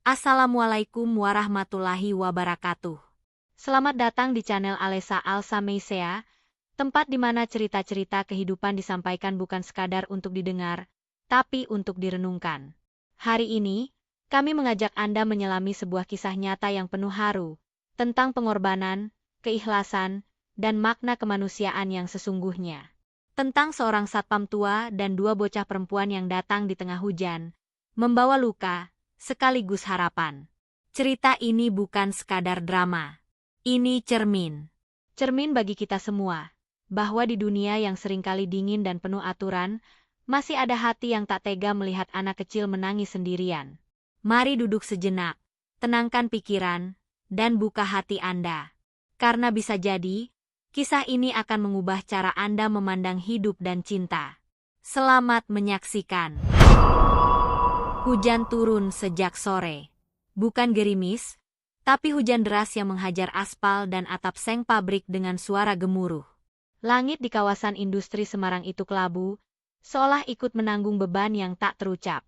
Assalamualaikum warahmatullahi wabarakatuh. Selamat datang di channel Alessa Alsameisea, tempat di mana cerita-cerita kehidupan disampaikan bukan sekadar untuk didengar, tapi untuk direnungkan. Hari ini, kami mengajak Anda menyelami sebuah kisah nyata yang penuh haru, tentang pengorbanan, keikhlasan, dan makna kemanusiaan yang sesungguhnya. Tentang seorang satpam tua dan dua bocah perempuan yang datang di tengah hujan, membawa luka, sekaligus harapan. Cerita ini bukan sekadar drama. Ini cermin. Cermin bagi kita semua, bahwa di dunia yang seringkali dingin dan penuh aturan, masih ada hati yang tak tega melihat anak kecil menangis sendirian. Mari duduk sejenak, tenangkan pikiran, dan buka hati Anda. Karena bisa jadi, kisah ini akan mengubah cara Anda memandang hidup dan cinta. Selamat menyaksikan. Hujan turun sejak sore. Bukan gerimis, tapi hujan deras yang menghajar aspal dan atap seng pabrik dengan suara gemuruh. Langit di kawasan industri Semarang itu kelabu, seolah ikut menanggung beban yang tak terucap.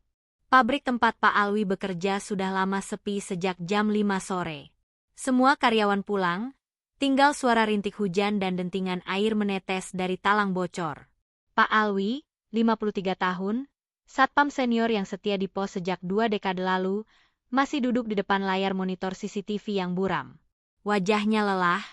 Pabrik tempat Pak Alwi bekerja sudah lama sepi sejak jam 5 sore. Semua karyawan pulang, tinggal suara rintik hujan dan dentingan air menetes dari talang bocor. Pak Alwi, 53 tahun, satpam senior yang setia di pos sejak 2 dekade lalu, masih duduk di depan layar monitor CCTV yang buram. Wajahnya lelah,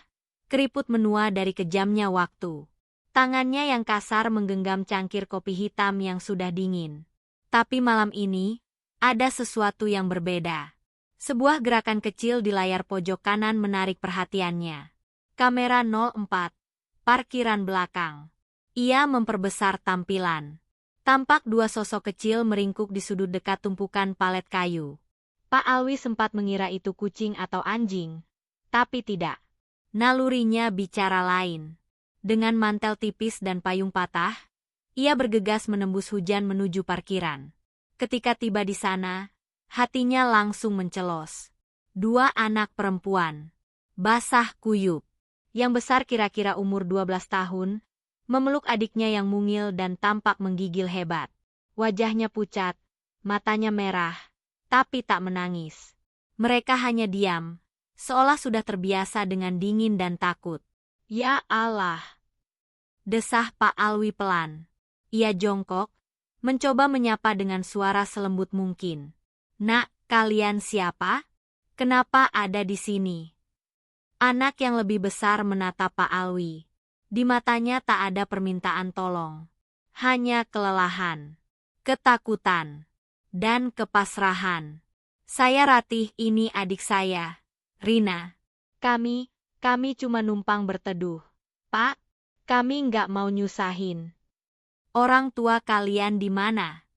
keriput menua dari kejamnya waktu. Tangannya yang kasar menggenggam cangkir kopi hitam yang sudah dingin. Tapi malam ini, ada sesuatu yang berbeda. Sebuah gerakan kecil di layar pojok kanan menarik perhatiannya. Kamera 04, parkiran belakang. Ia memperbesar tampilan. Tampak dua sosok kecil meringkuk di sudut dekat tumpukan palet kayu. Pak Alwi sempat mengira itu kucing atau anjing, tapi tidak. Nalurinya bicara lain. Dengan mantel tipis dan payung patah, ia bergegas menembus hujan menuju parkiran. Ketika tiba di sana, hatinya langsung mencelos. Dua anak perempuan, basah kuyup, yang besar kira-kira umur 12 tahun, memeluk adiknya yang mungil dan tampak menggigil hebat. Wajahnya pucat, matanya merah, tapi tak menangis. Mereka hanya diam, seolah sudah terbiasa dengan dingin dan takut. Ya Allah! Desah Pak Alwi pelan. Ia jongkok, mencoba menyapa dengan suara selembut mungkin. Nak, kalian siapa? Kenapa ada di sini? Anak yang lebih besar menatap Pak Alwi. Di matanya tak ada permintaan tolong. Hanya kelelahan, ketakutan, dan kepasrahan. Saya Ratih, ini adik saya, Rina. Kami cuma numpang berteduh. Pak, kami nggak mau nyusahin. Orang tua kalian di mana?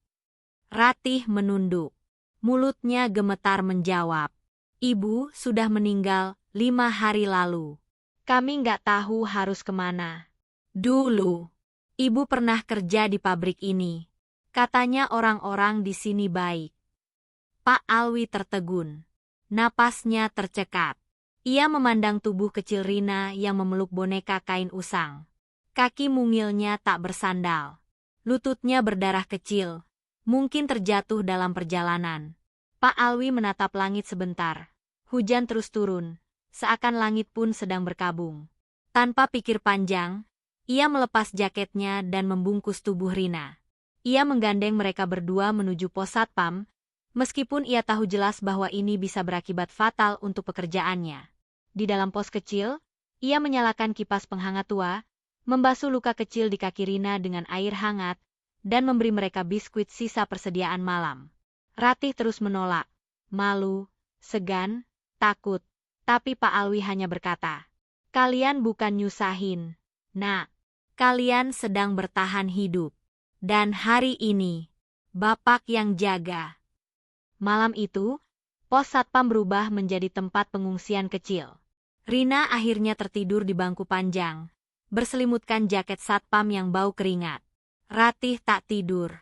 Ratih menunduk. Mulutnya gemetar menjawab. Ibu sudah meninggal 5 hari lalu. Kami nggak tahu harus kemana. Dulu, ibu pernah kerja di pabrik ini. Katanya orang-orang di sini baik. Pak Alwi tertegun. Napasnya tercekat. Ia memandang tubuh kecil Rina yang memeluk boneka kain usang. Kaki mungilnya tak bersandal. Lututnya berdarah kecil, mungkin terjatuh dalam perjalanan. Pak Alwi menatap langit sebentar. Hujan terus turun. Seakan langit pun sedang berkabung. Tanpa pikir panjang, ia melepas jaketnya dan membungkus tubuh Rina. Ia menggandeng mereka berdua menuju pos satpam, meskipun ia tahu jelas bahwa ini bisa berakibat fatal untuk pekerjaannya. Di dalam pos kecil, ia menyalakan kipas penghangat tua, membasuh luka kecil di kaki Rina dengan air hangat, dan memberi mereka biskuit sisa persediaan malam. Ratih terus menolak, malu, segan, takut. Tapi Pak Alwi hanya berkata, kalian bukan nyusahin, nak. Kalian sedang bertahan hidup. Dan hari ini, Bapak yang jaga. Malam itu, pos satpam berubah menjadi tempat pengungsian kecil. Rina akhirnya tertidur di bangku panjang, berselimutkan jaket satpam yang bau keringat. Ratih tak tidur.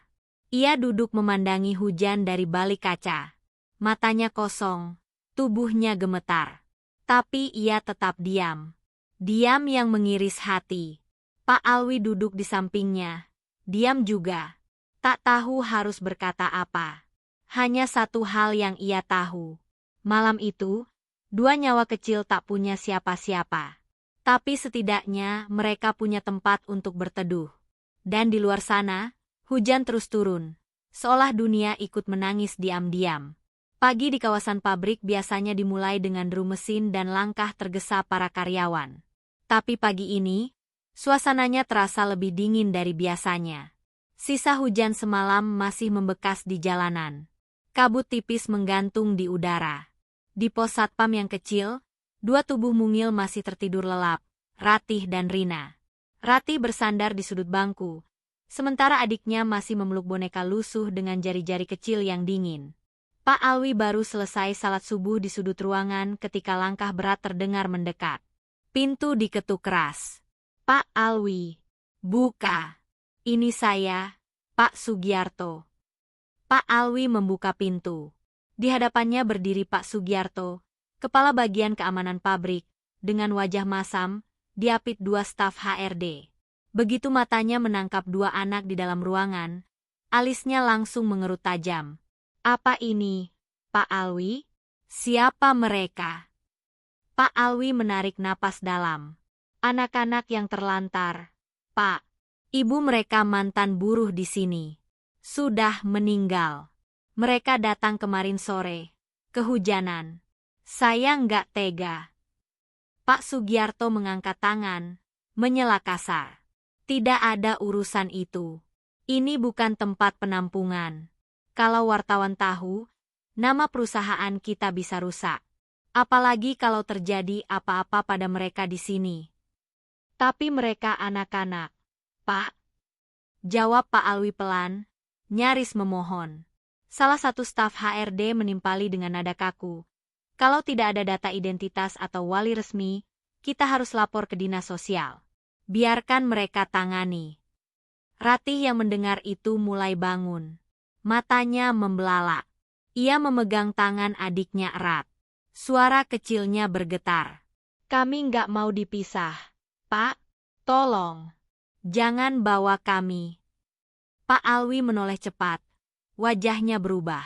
Ia duduk memandangi hujan dari balik kaca. Matanya kosong, tubuhnya gemetar. Tapi ia tetap diam. Diam yang mengiris hati. Pak Alwi duduk di sampingnya. Diam juga. Tak tahu harus berkata apa. Hanya satu hal yang ia tahu. Malam itu, dua nyawa kecil tak punya siapa-siapa. Tapi setidaknya mereka punya tempat untuk berteduh. Dan di luar sana, hujan terus turun. Seolah dunia ikut menangis diam-diam. Pagi di kawasan pabrik biasanya dimulai dengan deru mesin dan langkah tergesa para karyawan. Tapi pagi ini, suasananya terasa lebih dingin dari biasanya. Sisa hujan semalam masih membekas di jalanan. Kabut tipis menggantung di udara. Di pos satpam yang kecil, dua tubuh mungil masih tertidur lelap, Ratih dan Rina. Ratih bersandar di sudut bangku, sementara adiknya masih memeluk boneka lusuh dengan jari-jari kecil yang dingin. Pak Alwi baru selesai salat subuh di sudut ruangan ketika langkah berat terdengar mendekat. Pintu diketuk keras. Pak Alwi, buka. Ini saya, Pak Sugiarto. Pak Alwi membuka pintu. Di hadapannya berdiri Pak Sugiarto, kepala bagian keamanan pabrik, dengan wajah masam, diapit dua staf HRD. Begitu matanya menangkap dua anak di dalam ruangan, alisnya langsung mengerut tajam. Apa ini, Pak Alwi? Siapa mereka? Pak Alwi menarik napas dalam. Anak-anak yang terlantar. Pak, ibu mereka mantan buruh di sini. Sudah meninggal. Mereka datang kemarin sore. Kehujanan. Saya nggak tega. Pak Sugiarto mengangkat tangan, menyela kasar. Tidak ada urusan itu. Ini bukan tempat penampungan. Kalau wartawan tahu, nama perusahaan kita bisa rusak. Apalagi kalau terjadi apa-apa pada mereka di sini. Tapi mereka anak-anak, Pak. Jawab Pak Alwi pelan, nyaris memohon. Salah satu staf HRD menimpali dengan nada kaku. Kalau tidak ada data identitas atau wali resmi, kita harus lapor ke dinas sosial. Biarkan mereka tangani. Ratih yang mendengar itu mulai bangun. Matanya membelalak. Ia memegang tangan adiknya erat. Suara kecilnya bergetar. Kami nggak mau dipisah. Pak, tolong. Jangan bawa kami. Pak Alwi menoleh cepat. Wajahnya berubah.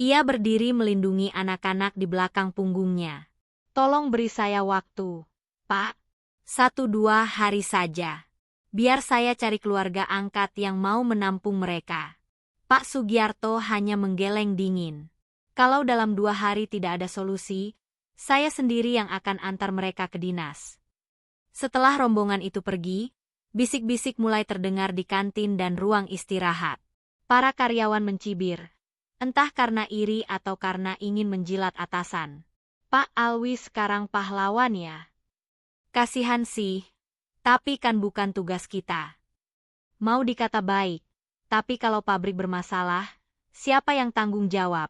Ia berdiri melindungi anak-anak di belakang punggungnya. Tolong beri saya waktu, Pak. 1-2 hari saja. Biar saya cari keluarga angkat yang mau menampung mereka. Pak Sugiarto hanya menggeleng dingin. Kalau dalam 2 hari tidak ada solusi, saya sendiri yang akan antar mereka ke dinas. Setelah rombongan itu pergi, bisik-bisik mulai terdengar di kantin dan ruang istirahat. Para karyawan mencibir, entah karena iri atau karena ingin menjilat atasan. Pak Alwi sekarang pahlawan ya? Kasihan sih, tapi kan bukan tugas kita. Mau dikata baik. Tapi kalau pabrik bermasalah, siapa yang tanggung jawab?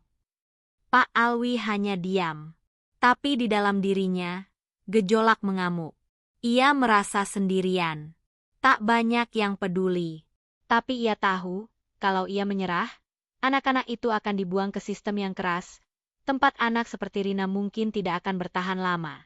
Pak Alwi hanya diam. Tapi di dalam dirinya, gejolak mengamuk. Ia merasa sendirian. Tak banyak yang peduli. Tapi ia tahu, kalau ia menyerah, anak-anak itu akan dibuang ke sistem yang keras. Tempat anak seperti Rina mungkin tidak akan bertahan lama.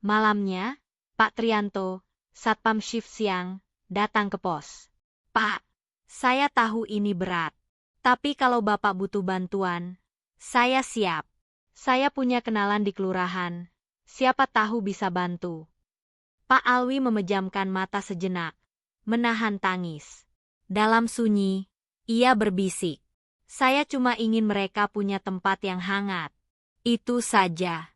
Malamnya, Pak Trianto, satpam shift siang, datang ke pos. Pak, saya tahu ini berat, tapi kalau Bapak butuh bantuan, saya siap. Saya punya kenalan di kelurahan, siapa tahu bisa bantu. Pak Alwi memejamkan mata sejenak, menahan tangis. Dalam sunyi, ia berbisik. Saya cuma ingin mereka punya tempat yang hangat. Itu saja.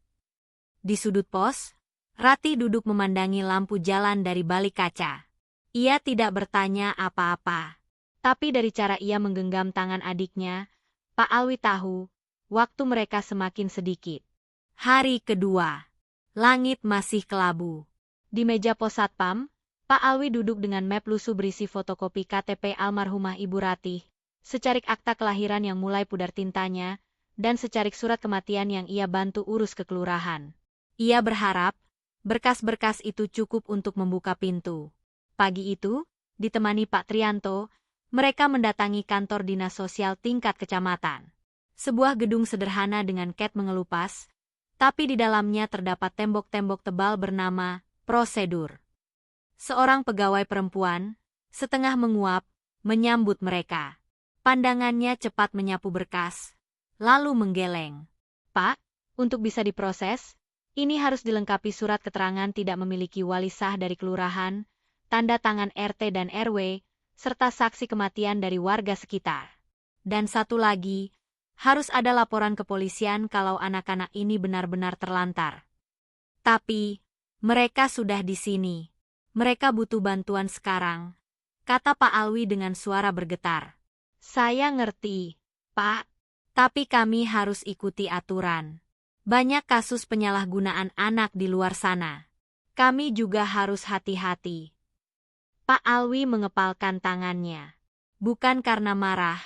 Di sudut pos, Ratih duduk memandangi lampu jalan dari balik kaca. Ia tidak bertanya apa-apa. Tapi dari cara ia menggenggam tangan adiknya, Pak Alwi tahu, waktu mereka semakin sedikit. Hari kedua. Langit masih kelabu. Di meja pos satpam, Pak Alwi duduk dengan map lusuh berisi fotokopi KTP almarhumah Ibu Ratih, secarik akta kelahiran yang mulai pudar tintanya, dan secarik surat kematian yang ia bantu urus ke kelurahan. Ia berharap, berkas-berkas itu cukup untuk membuka pintu. Pagi itu, ditemani Pak Trianto, mereka mendatangi kantor dinas sosial tingkat kecamatan. Sebuah gedung sederhana dengan cat mengelupas, tapi di dalamnya terdapat tembok-tembok tebal bernama prosedur. Seorang pegawai perempuan, setengah menguap, menyambut mereka. Pandangannya cepat menyapu berkas, lalu menggeleng. Pak, untuk bisa diproses, ini harus dilengkapi surat keterangan tidak memiliki wali sah dari kelurahan, tanda tangan RT dan RW, serta saksi kematian dari warga sekitar. Dan satu lagi, harus ada laporan kepolisian kalau anak-anak ini benar-benar terlantar. Tapi, mereka sudah di sini. Mereka butuh bantuan sekarang, kata Pak Alwi dengan suara bergetar. Saya ngerti, Pak. Tapi kami harus ikuti aturan. Banyak kasus penyalahgunaan anak di luar sana. Kami juga harus hati-hati. Pak Alwi mengepalkan tangannya. Bukan karena marah,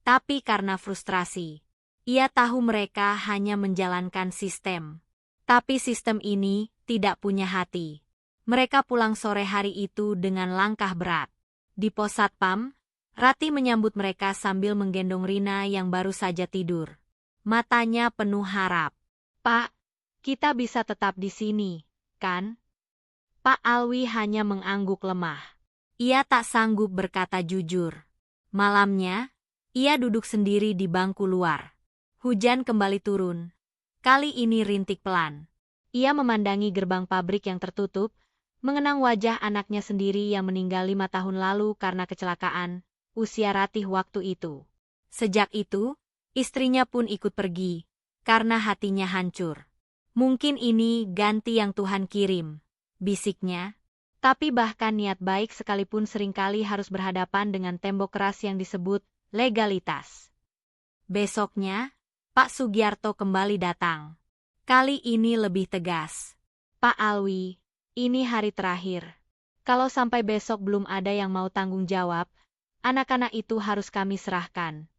tapi karena frustrasi. Ia tahu mereka hanya menjalankan sistem. Tapi sistem ini tidak punya hati. Mereka pulang sore hari itu dengan langkah berat. Di pos Satpam, Ratih menyambut mereka sambil menggendong Rina yang baru saja tidur. Matanya penuh harap. Pak, kita bisa tetap di sini, kan? Pak Alwi hanya mengangguk lemah. Ia tak sanggup berkata jujur. Malamnya, ia duduk sendiri di bangku luar. Hujan kembali turun. Kali ini rintik pelan. Ia memandangi gerbang pabrik yang tertutup, mengenang wajah anaknya sendiri yang meninggal 5 tahun lalu karena kecelakaan, usia Ratih waktu itu. Sejak itu, istrinya pun ikut pergi, karena hatinya hancur. Mungkin ini ganti yang Tuhan kirim, bisiknya. Tapi bahkan niat baik sekalipun seringkali harus berhadapan dengan tembok keras yang disebut legalitas. Besoknya, Pak Sugiarto kembali datang. Kali ini lebih tegas. Pak Alwi, ini hari terakhir. Kalau sampai besok belum ada yang mau tanggung jawab, anak-anak itu harus kami serahkan.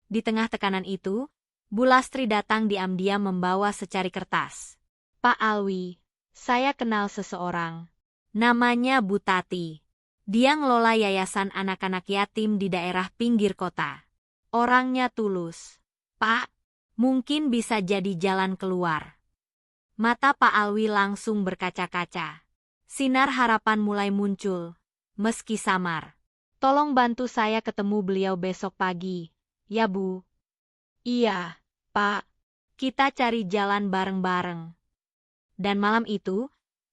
Di tengah tekanan itu, Bu Lastri datang diam-diam membawa secari kertas. Pak Alwi, saya kenal seseorang. Namanya Bu Tati. Dia ngelola yayasan anak-anak yatim di daerah pinggir kota. Orangnya tulus. Pak, mungkin bisa jadi jalan keluar. Mata Pak Alwi langsung berkaca-kaca. Sinar harapan mulai muncul, meski samar. Tolong bantu saya ketemu beliau besok pagi, ya Bu. Iya, Pak. Kita cari jalan bareng-bareng. Dan malam itu,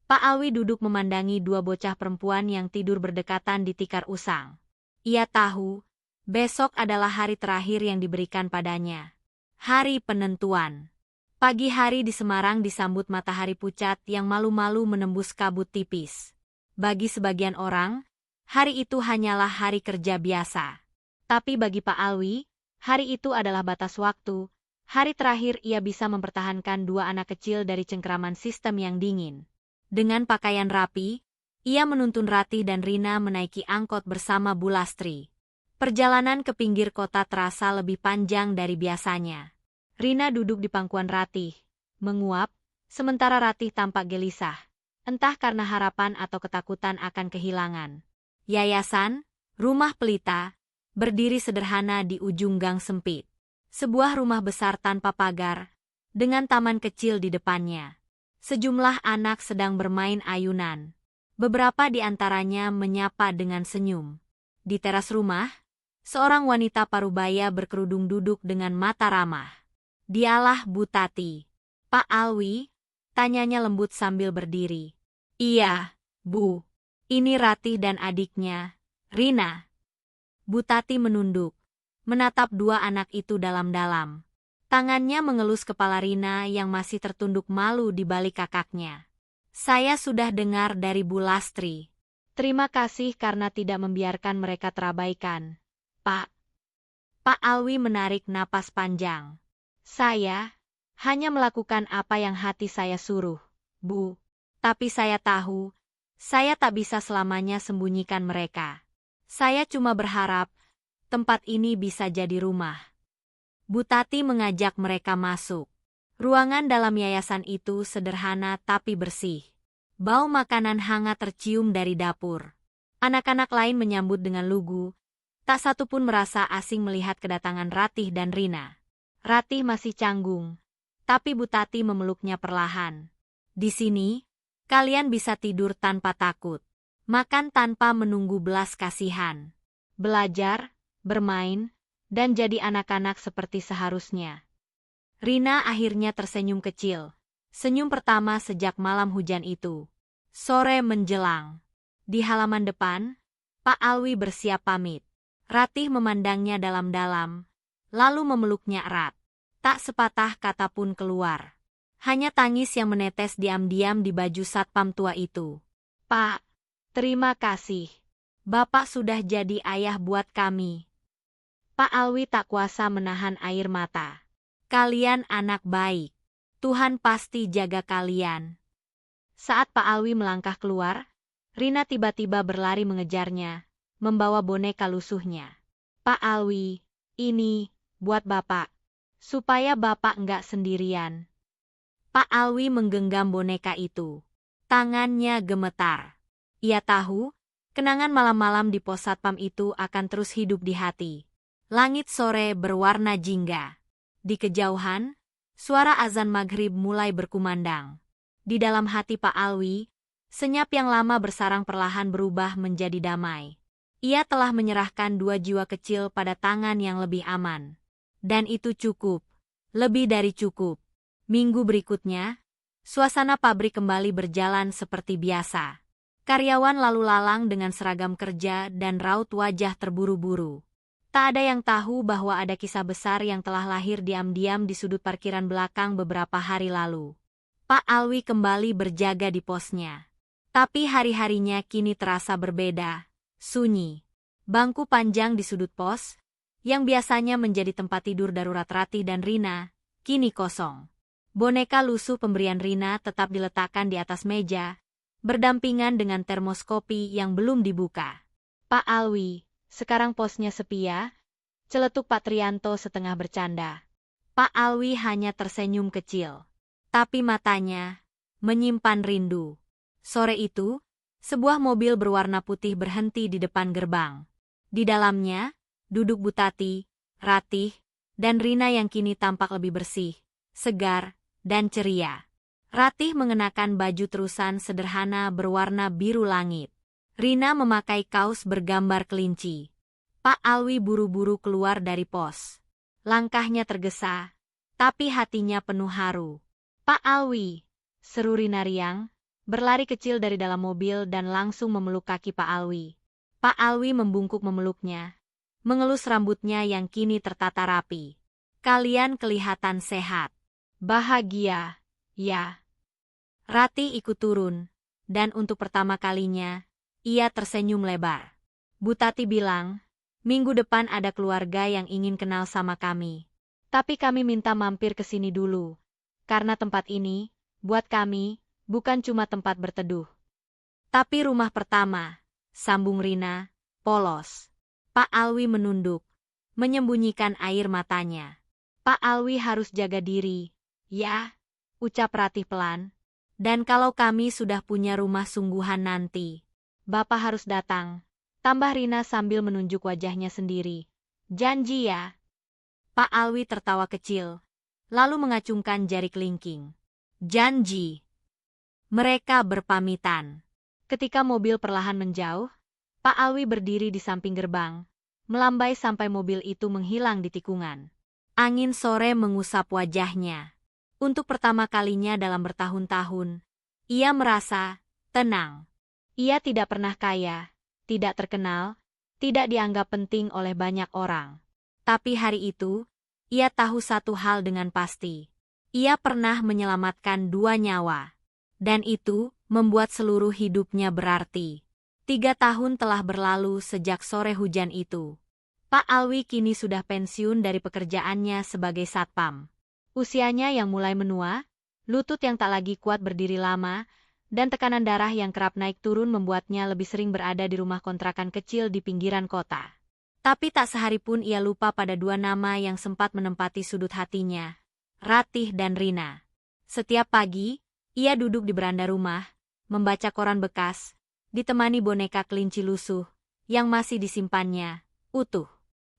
Pak Alwi duduk memandangi dua bocah perempuan yang tidur berdekatan di tikar usang. Ia tahu, besok adalah hari terakhir yang diberikan padanya. Hari penentuan. Pagi hari di Semarang disambut matahari pucat yang malu-malu menembus kabut tipis. Bagi sebagian orang, hari itu hanyalah hari kerja biasa. Tapi bagi Pak Alwi, hari itu adalah batas waktu, hari terakhir ia bisa mempertahankan dua anak kecil dari cengkeraman sistem yang dingin. Dengan pakaian rapi, ia menuntun Ratih dan Rina menaiki angkot bersama Bu Lastri. Perjalanan ke pinggir kota terasa lebih panjang dari biasanya. Rina duduk di pangkuan Ratih, menguap, sementara Ratih tampak gelisah, entah karena harapan atau ketakutan akan kehilangan. Yayasan, Rumah Pelita, berdiri sederhana di ujung gang sempit. Sebuah rumah besar tanpa pagar, dengan taman kecil di depannya. Sejumlah anak sedang bermain ayunan. Beberapa di antaranya menyapa dengan senyum. Di teras rumah, seorang wanita parubaya berkerudung duduk dengan mata ramah. Dialah Bu Tati. Pak Alwi, tanyanya lembut sambil berdiri. Iya, Bu. Ini Ratih dan adiknya, Rina. Bu Tati menunduk, menatap dua anak itu dalam-dalam. Tangannya mengelus kepala Rina yang masih tertunduk malu di balik kakaknya. Saya sudah dengar dari Bu Lastri. Terima kasih karena tidak membiarkan mereka terabaikan, Pak. Pak Alwi menarik napas panjang. Saya hanya melakukan apa yang hati saya suruh, Bu. Tapi saya tahu, saya tak bisa selamanya sembunyikan mereka. Saya cuma berharap tempat ini bisa jadi rumah. Bu Tati mengajak mereka masuk. Ruangan dalam yayasan itu sederhana tapi bersih. Bau makanan hangat tercium dari dapur. Anak-anak lain menyambut dengan lugu. Tak satu pun merasa asing melihat kedatangan Ratih dan Rina. Ratih masih canggung, tapi Bu Tati memeluknya perlahan. Di sini, kalian bisa tidur tanpa takut. Makan tanpa menunggu belas kasihan. Belajar, bermain, dan jadi anak-anak seperti seharusnya. Rina akhirnya tersenyum kecil. Senyum pertama sejak malam hujan itu. Sore menjelang. Di halaman depan, Pak Alwi bersiap pamit. Ratih memandangnya dalam-dalam, lalu memeluknya erat. Tak sepatah kata pun keluar. Hanya tangis yang menetes diam-diam di baju satpam tua itu. "Pak, terima kasih. Bapak sudah jadi ayah buat kami." Pak Alwi tak kuasa menahan air mata. "Kalian anak baik. Tuhan pasti jaga kalian." Saat Pak Alwi melangkah keluar, Rina tiba-tiba berlari mengejarnya, membawa boneka lusuhnya. "Pak Alwi, ini buat Bapak, supaya Bapak nggak sendirian." Pak Alwi menggenggam boneka itu. Tangannya gemetar. Ia tahu, kenangan malam-malam di pos satpam itu akan terus hidup di hati. Langit sore berwarna jingga. Di kejauhan, suara azan maghrib mulai berkumandang. Di dalam hati Pak Alwi, senyap yang lama bersarang perlahan berubah menjadi damai. Ia telah menyerahkan 2 jiwa kecil pada tangan yang lebih aman. Dan itu cukup. Lebih dari cukup. Minggu berikutnya, suasana pabrik kembali berjalan seperti biasa. Karyawan lalu lalang dengan seragam kerja dan raut wajah terburu-buru. Tak ada yang tahu bahwa ada kisah besar yang telah lahir diam-diam di sudut parkiran belakang beberapa hari lalu. Pak Alwi kembali berjaga di posnya. Tapi hari-harinya kini terasa berbeda, sunyi. Bangku panjang di sudut pos, yang biasanya menjadi tempat tidur darurat Ratih dan Rina, kini kosong. Boneka lusuh pemberian Rina tetap diletakkan di atas meja, berdampingan dengan termos kopi yang belum dibuka. "Pak Alwi, sekarang posnya sepi ya?" celetuk Pak Trianto setengah bercanda. Pak Alwi hanya tersenyum kecil, tapi matanya menyimpan rindu. Sore itu, sebuah mobil berwarna putih berhenti di depan gerbang. Di dalamnya, duduk Butati, Ratih, dan Rina yang kini tampak lebih bersih, segar, dan ceria. Ratih mengenakan baju terusan sederhana berwarna biru langit. Rina memakai kaos bergambar kelinci. Pak Alwi buru-buru keluar dari pos. Langkahnya tergesa, tapi hatinya penuh haru. "Pak Alwi," seru Rina riang, berlari kecil dari dalam mobil dan langsung memeluk kaki Pak Alwi. Pak Alwi membungkuk memeluknya, mengelus rambutnya yang kini tertata rapi. "Kalian kelihatan sehat. Bahagia, ya." Ratih ikut turun, dan untuk pertama kalinya, ia tersenyum lebar. Butati bilang, "Minggu depan ada keluarga yang ingin kenal sama kami. Tapi kami minta mampir ke sini dulu. Karena tempat ini, buat kami, bukan cuma tempat berteduh, tapi rumah pertama," sambung Rina, polos. Pak Alwi menunduk, menyembunyikan air matanya. "Pak Alwi harus jaga diri, ya," ucap Ratih pelan. "Dan kalau kami sudah punya rumah sungguhan nanti, Bapak harus datang," tambah Rina sambil menunjuk wajahnya sendiri. "Janji ya?" Pak Alwi tertawa kecil, lalu mengacungkan jari kelingking. "Janji." Mereka berpamitan. Ketika mobil perlahan menjauh, Pak Alwi berdiri di samping gerbang, melambai sampai mobil itu menghilang di tikungan. Angin sore mengusap wajahnya. Untuk pertama kalinya dalam bertahun-tahun, ia merasa tenang. Ia tidak pernah kaya, tidak terkenal, tidak dianggap penting oleh banyak orang. Tapi hari itu, ia tahu satu hal dengan pasti. Ia pernah menyelamatkan 2 nyawa. Dan itu membuat seluruh hidupnya berarti. 3 tahun telah berlalu sejak sore hujan itu. Pak Alwi kini sudah pensiun dari pekerjaannya sebagai satpam. Usianya yang mulai menua, lutut yang tak lagi kuat berdiri lama, dan tekanan darah yang kerap naik turun membuatnya lebih sering berada di rumah kontrakan kecil di pinggiran kota. Tapi tak sehari pun ia lupa pada 2 nama yang sempat menempati sudut hatinya, Ratih dan Rina. Setiap pagi, ia duduk di beranda rumah, membaca koran bekas, ditemani boneka kelinci lusuh, yang masih disimpannya, utuh.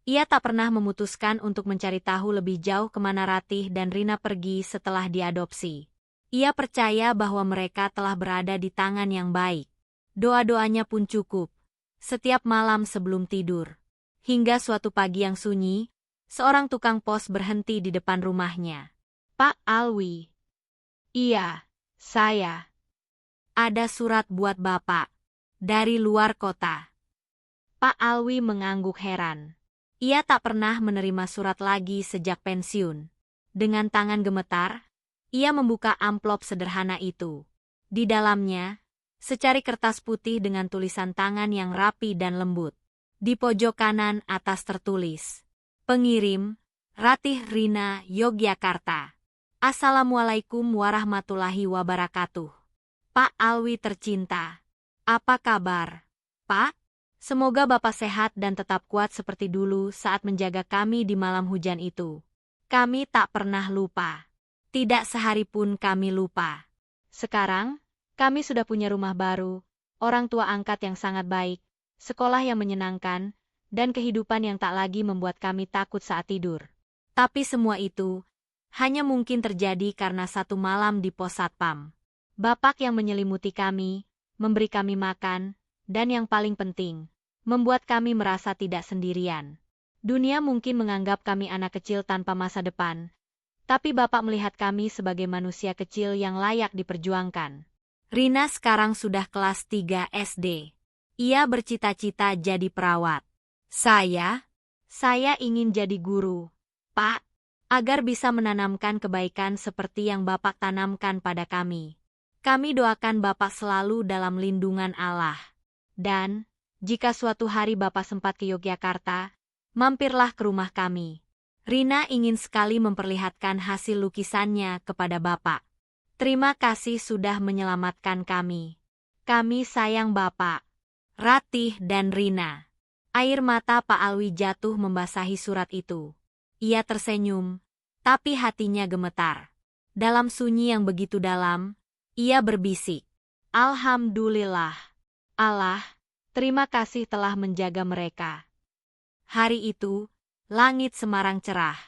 Ia tak pernah memutuskan untuk mencari tahu lebih jauh kemana Ratih dan Rina pergi setelah diadopsi. Ia percaya bahwa mereka telah berada di tangan yang baik. Doa-doanya pun cukup, setiap malam sebelum tidur. Hingga suatu pagi yang sunyi, seorang tukang pos berhenti di depan rumahnya. "Pak Alwi." "Iya, saya." "Ada surat buat Bapak. Dari luar kota." Pak Alwi mengangguk heran. Ia tak pernah menerima surat lagi sejak pensiun. Dengan tangan gemetar, ia membuka amplop sederhana itu. Di dalamnya, secari kertas putih dengan tulisan tangan yang rapi dan lembut. Di pojok kanan atas tertulis, "Pengirim, Ratih Rina, Yogyakarta. Assalamualaikum warahmatullahi wabarakatuh. Pak Alwi tercinta. Apa kabar, Pak? Semoga Bapak sehat dan tetap kuat seperti dulu saat menjaga kami di malam hujan itu. Kami tak pernah lupa. Tidak sehari pun kami lupa. Sekarang, kami sudah punya rumah baru, orang tua angkat yang sangat baik, sekolah yang menyenangkan, dan kehidupan yang tak lagi membuat kami takut saat tidur. Tapi semua itu hanya mungkin terjadi karena satu malam di pos satpam. Bapak yang menyelimuti kami, memberi kami makan, dan yang paling penting, membuat kami merasa tidak sendirian. Dunia mungkin menganggap kami anak kecil tanpa masa depan, tapi Bapak melihat kami sebagai manusia kecil yang layak diperjuangkan." Rina sekarang sudah kelas 3 SD. Ia bercita-cita jadi perawat. Saya ingin jadi guru, Pak, agar bisa menanamkan kebaikan seperti yang Bapak tanamkan pada kami. Kami doakan Bapak selalu dalam lindungan Allah. Dan, jika suatu hari Bapak sempat ke Yogyakarta, mampirlah ke rumah kami. Rina ingin sekali memperlihatkan hasil lukisannya kepada Bapak. "Terima kasih sudah menyelamatkan kami. Kami sayang Bapak." Ratih dan Rina. Air mata Pak Alwi jatuh membasahi surat itu. Ia tersenyum, tapi hatinya gemetar. Dalam sunyi yang begitu dalam, ia berbisik, "Alhamdulillah. Allah, terima kasih telah menjaga mereka." Hari itu, langit Semarang cerah.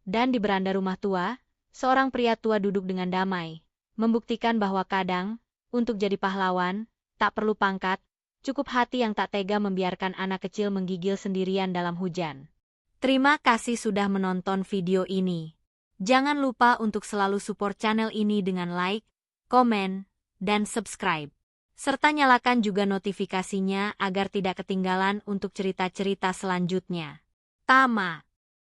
Dan di beranda rumah tua, seorang pria tua duduk dengan damai, membuktikan bahwa kadang, untuk jadi pahlawan, tak perlu pangkat, cukup hati yang tak tega membiarkan anak kecil menggigil sendirian dalam hujan. Terima kasih sudah menonton video ini. Jangan lupa untuk selalu support channel ini dengan like, komen, dan subscribe. Serta nyalakan juga notifikasinya agar tidak ketinggalan untuk cerita-cerita selanjutnya. Tama.